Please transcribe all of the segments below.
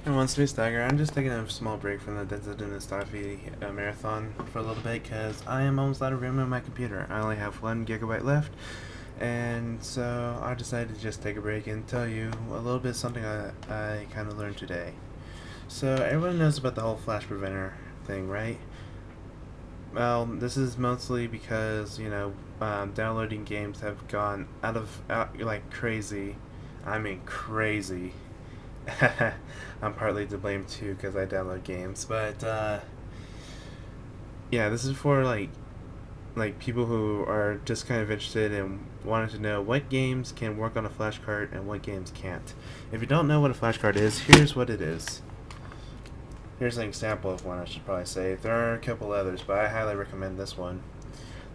Everyone, it's me, Staggger. I'm just taking a small break from the Denza Dennis marathon for a little bit because I am almost out of room on my computer. I only have 1 GB left, and so I decided to just take a break and tell you a little bit something I kind of learned today. So, everyone knows about the whole flash preventer thing, right? Well, this is mostly because, downloading games have gone out like crazy. I mean, crazy. I'm partly to blame too because I download games, but yeah, this is for like people who are just kind of interested in wanting to know what games can work on a flash card and what games can't. If you don't know what a flash card is, here's what it is. Here's an example of one, I should probably say. There are a couple others, but I highly recommend this one.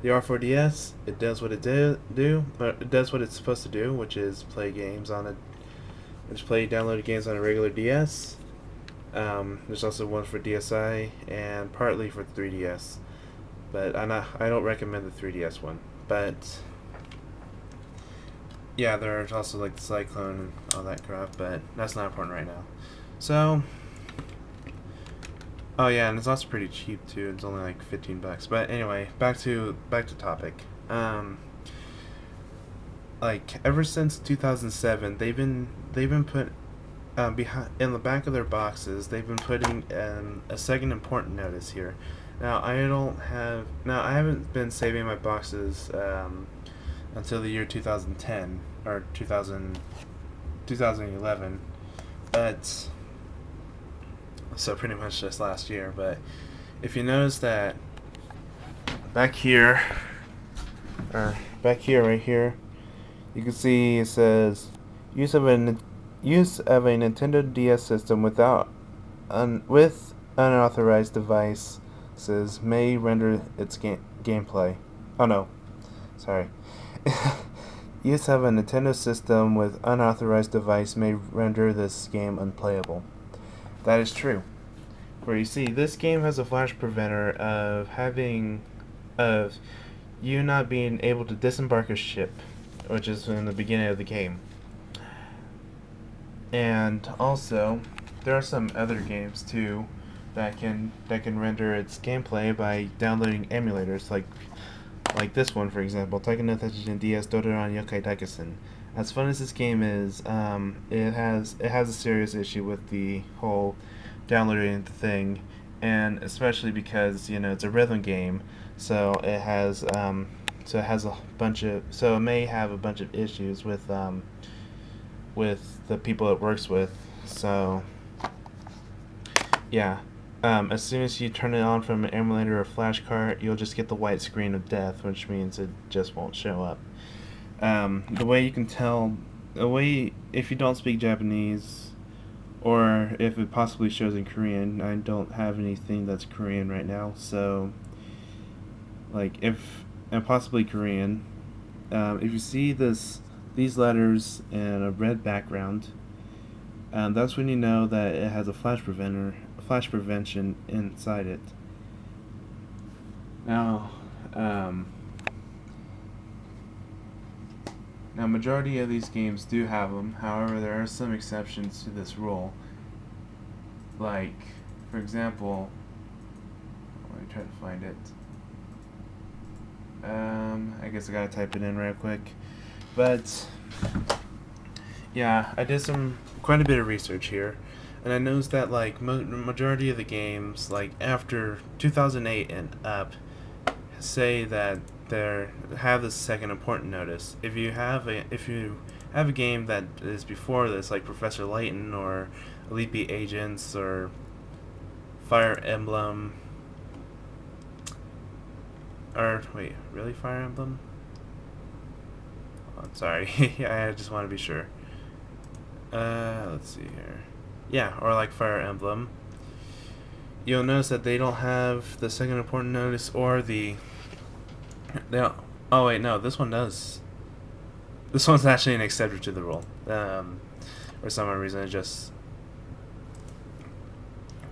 The R4DS, it does what it does what it's supposed to do, which is play games on it. Just play downloaded games on a regular DS. There's also one for DSi and partly for 3DS, but I don't recommend the 3DS one. But yeah, there's also like the Cyclone and all that crap, but that's not important right now. So, oh yeah, and it's also pretty cheap too. It's only like $15. But anyway, back to topic. Like ever since 2007, they've been put behind in the back of their boxes. They've been putting a second important notice here. Now I haven't been saving my boxes until the year 2010 or 2011, but so pretty much just last year. But if you notice that back here or back here right here, you can see it says use of a Nintendo DS system with unauthorized devices may render its gameplay. Oh no, sorry. Use of a Nintendo system with unauthorized device may render this game unplayable. That is true. For you see, this game has a flash preventer of you not being able to disembark a ship, which is in the beginning of the game. And also, there are some other games too that can render its gameplay by downloading emulators, like this one, for example, Taika no Tatsujin DS Dodoran Yokai Daikasen. As fun as this game is, it has a serious issue with the whole downloading the thing, and especially because it's a rhythm game, so it has it may have a bunch of issues with the people it works with. So yeah, as soon as you turn it on from an emulator or flash card, you'll just get the white screen of death, which means it just won't show up. The way you can tell, if you don't speak Japanese, or if it possibly shows in Korean, I don't have anything that's Korean right now, so and possibly Korean. If you see these letters and a red background, that's when you know that it has a flash prevention inside it. Now, majority of these games do have them. However, there are some exceptions to this rule. Like, for example, let me try to find it. I guess I gotta type it in real quick. But yeah, I did quite a bit of research here, and I noticed that majority of the games, like after 2008 and up, say that they have this second important notice. If you have a game that is before this, like Professor Layton or Elite Beat Agents or Fire Emblem. Or, wait, really Fire Emblem? Oh, I'm sorry. I just want to be sure. Let's see here. Yeah, or like Fire Emblem. You'll notice that they don't have the second important notice or the... Oh, wait, no, this one does. This one's actually an exception to the rule. For some reason, it just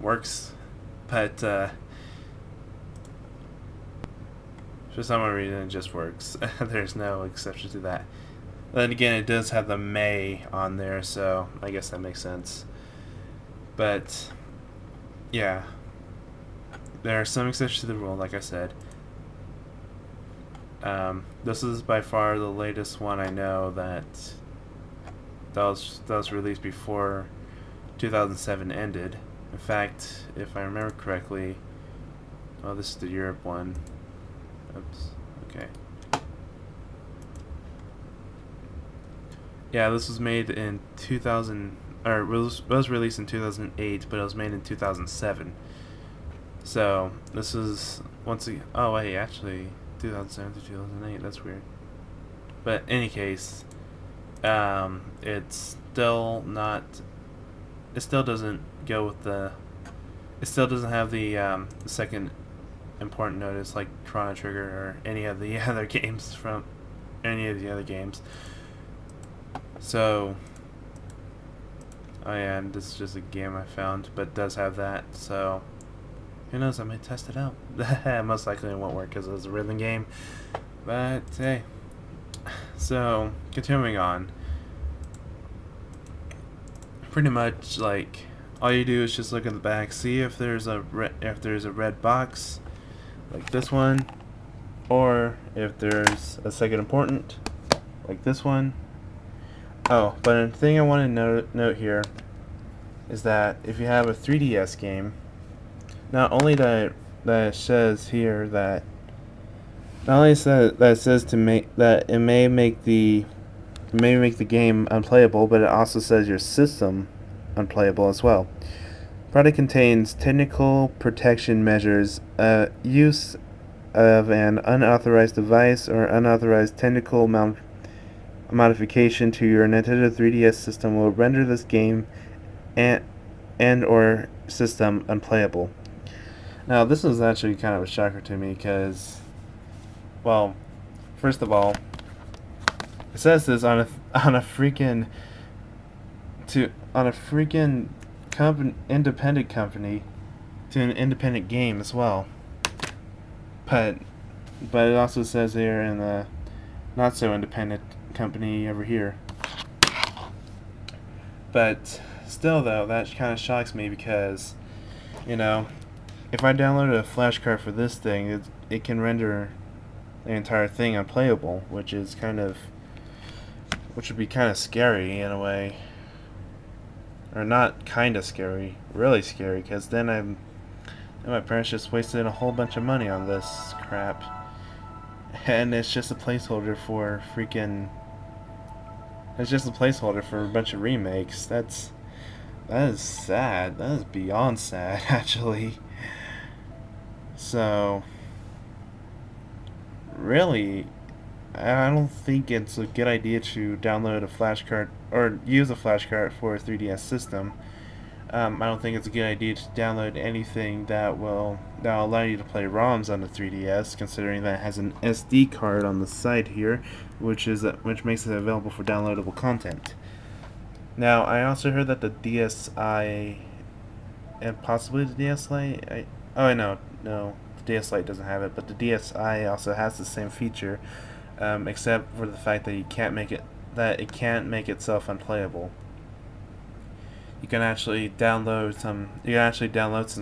works. But, for some reason, it just works. There's no exception to that. Then again, it does have the May on there, so I guess that makes sense. But yeah, there are some exceptions to the rule, like I said. This is by far the latest one I know that was released before 2007 ended. In fact, if I remember correctly, oh, this is the Europe one. Oops. Okay. Yeah, this was made in 2000, or was released in 2008, but it was made in 2007. So this is once again. Oh wait, actually, 2007 to 2008. That's weird. But in any case, it's still not. It still doesn't go with the. It still doesn't have the second important notice like Chrono Trigger or any of the other games from any of the other games. So, oh yeah, and this is just a game I found, but it does have that. So, who knows? I might test it out. Most likely it won't work because it was a rhythm game. But hey, so continuing on. Pretty much like all you do is just look in the back, see if there's a red box, like this one, or if there's a second important, like this one. Oh, but a thing I want to note here is that if you have a 3DS game, not only that it says here that not only that it says to make that it may make the game unplayable, but it also says your system unplayable as well. Product contains technical protection measures. Use of an unauthorized device or unauthorized technical modification to your Nintendo 3DS system will render this game and or system unplayable. Now, this is actually kind of a shocker to me because, well, first of all, it says this on a freaking independent company to an independent game as well. But it also says here in the not so independent company over here. But still, though, that kind of shocks me because, you know, if I downloaded a flash card for this thing, it can render the entire thing unplayable, which would be kind of scary in a way. Or not kind of scary, really scary, because then my parents just wasted a whole bunch of money on this crap. And it's just a placeholder for a bunch of remakes. That is sad. That is beyond sad, actually. So, really, I don't think it's a good idea to download a flash card or use a flash card for a 3DS system. I don't think it's a good idea to download anything that will allow you to play ROMs on the 3DS, considering that it has an SD card on the side here, which makes it available for downloadable content. Now, I also heard that the DSi and possibly the DS Lite. No, the DS Lite doesn't have it, but the DSi also has the same feature, except for the fact that it can't make itself unplayable. You can actually download some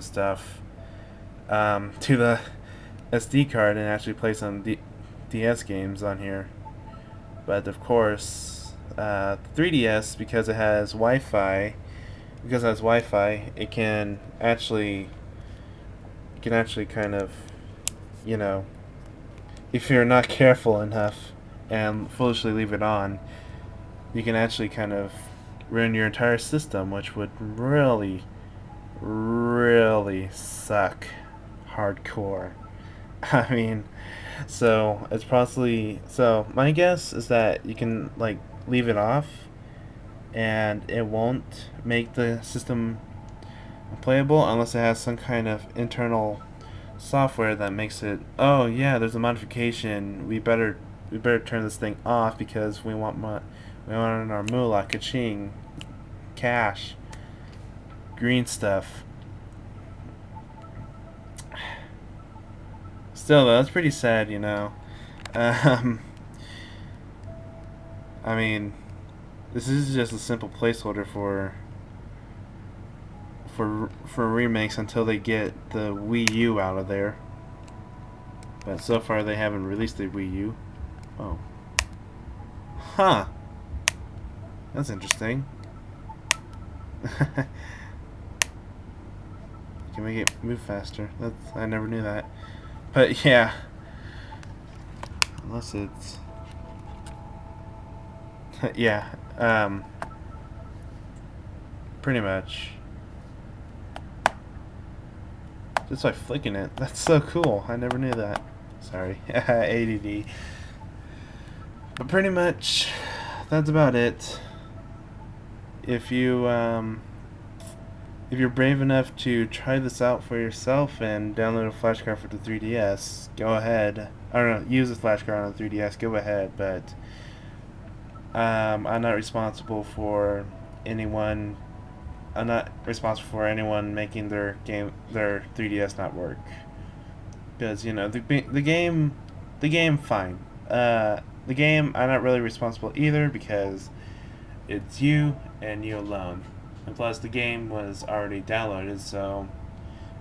stuff to the SD card and actually play some DS games on here. But of course, 3DS, because it has Wi-Fi, it can actually kind of, if you're not careful enough and foolishly leave it on, you can actually kind of ruin your entire system, which would really, really suck hardcore. I mean, so it's possibly my guess is that you can leave it off and it won't make the system playable unless it has some kind of internal software that makes it, oh yeah, there's a modification, we better turn this thing off because we want our moolah, ka-ching, cash, green stuff. Still though, that's pretty sad, I mean, this is just a simple placeholder for remakes until they get the Wii U out of there. But so far they haven't released the Wii U. Oh. Huh. That's interesting. Can we get move faster? I never knew that. But yeah. Unless it's yeah. Pretty much. Just by flicking it. That's so cool. I never knew that. Sorry. ADD. But pretty much that's about it. If you're brave enough to try this out for yourself and download a flash card for the 3DS, go ahead. I don't know, use a flash card on the 3DS, go ahead, but I'm not responsible for anyone making their 3DS not work. Because, you know, the game fine. The game I'm not really responsible either, because it's you and you alone. And plus the game was already downloaded, so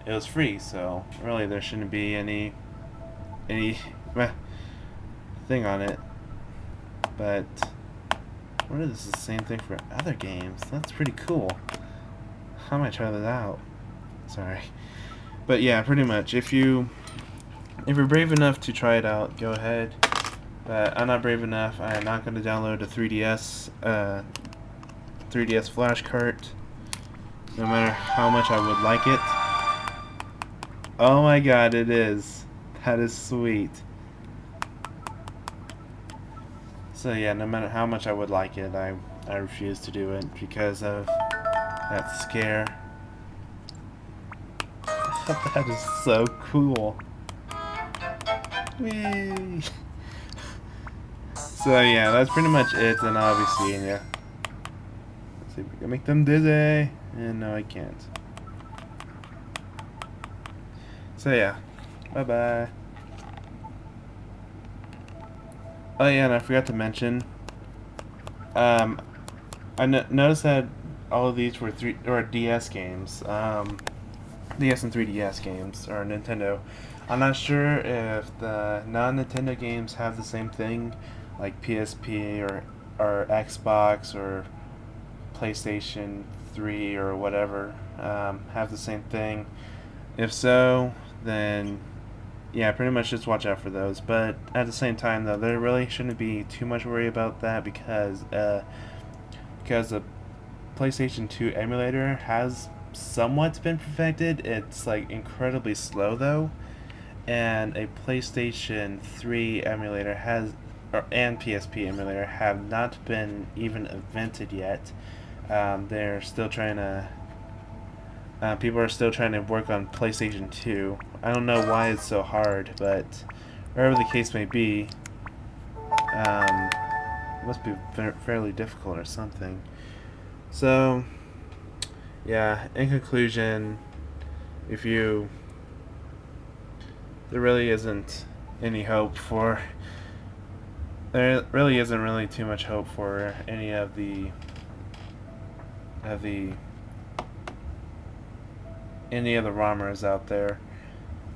it was free, so really there shouldn't be any thing on it. But what if this is the same thing for other games? That's pretty cool. I might try that out. Sorry. But yeah, pretty much if you're brave enough to try it out, go ahead. But I'm not brave enough. I am not going to download a 3DS flash cart, no matter how much I would like it. Oh my god, it is. That is sweet. So yeah, no matter how much I would like it, I refuse to do it because of that scare. That is so cool. Whee! So yeah, that's pretty much it, and I'll be seeing ya. Let's see if we can make them dizzy. And no, I can't. So yeah, bye bye. Oh yeah, and I forgot to mention. I noticed that all of these were DS games. DS and 3DS games, or Nintendo. I'm not sure if the non-Nintendo games have the same thing, like PSP or Xbox or PlayStation 3 or whatever, have the same thing. If so, then yeah, pretty much just watch out for those. But at the same time, though, there really shouldn't be too much worry about that because the PlayStation 2 emulator has somewhat been perfected. It's like incredibly slow though, and a PlayStation 3 emulator and PSP emulator have not been even invented yet. They're still trying to. People are still trying to work on PlayStation 2. I don't know why it's so hard, but wherever the case may be, it must be fairly difficult or something. So, yeah, in conclusion, there really isn't any hope for. There really isn't really too much hope for any of the ROMers out there.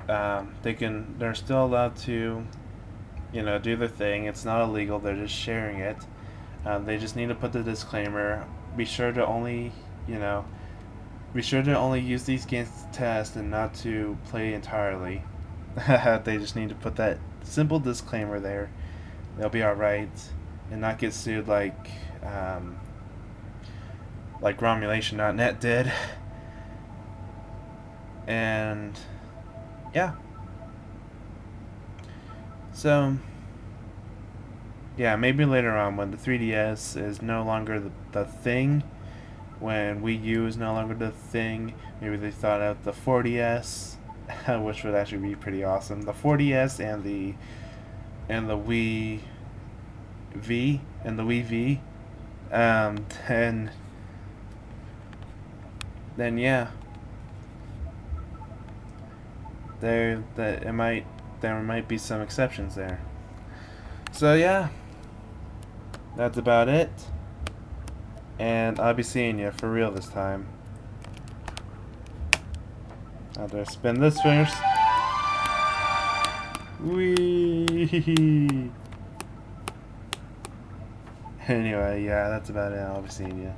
They're still allowed to, do their thing. It's not illegal. They're just sharing it. They just need to put the disclaimer. Be sure to only use these games to test and not to play entirely. They just need to put that simple disclaimer there. They'll be alright and not get sued like Romulation.net did. And yeah. So yeah, maybe later on when the 3DS is no longer the thing, when Wii U is no longer the thing, maybe they thought out the 4DS, which would actually be pretty awesome. The 4DS and the Wii V and the Wii V, then yeah, there might be some exceptions there. So yeah, that's about it, and I'll be seeing you for real this time. I'll just spin this first. Whee! Anyway, yeah, that's about it. I'll be seeing you.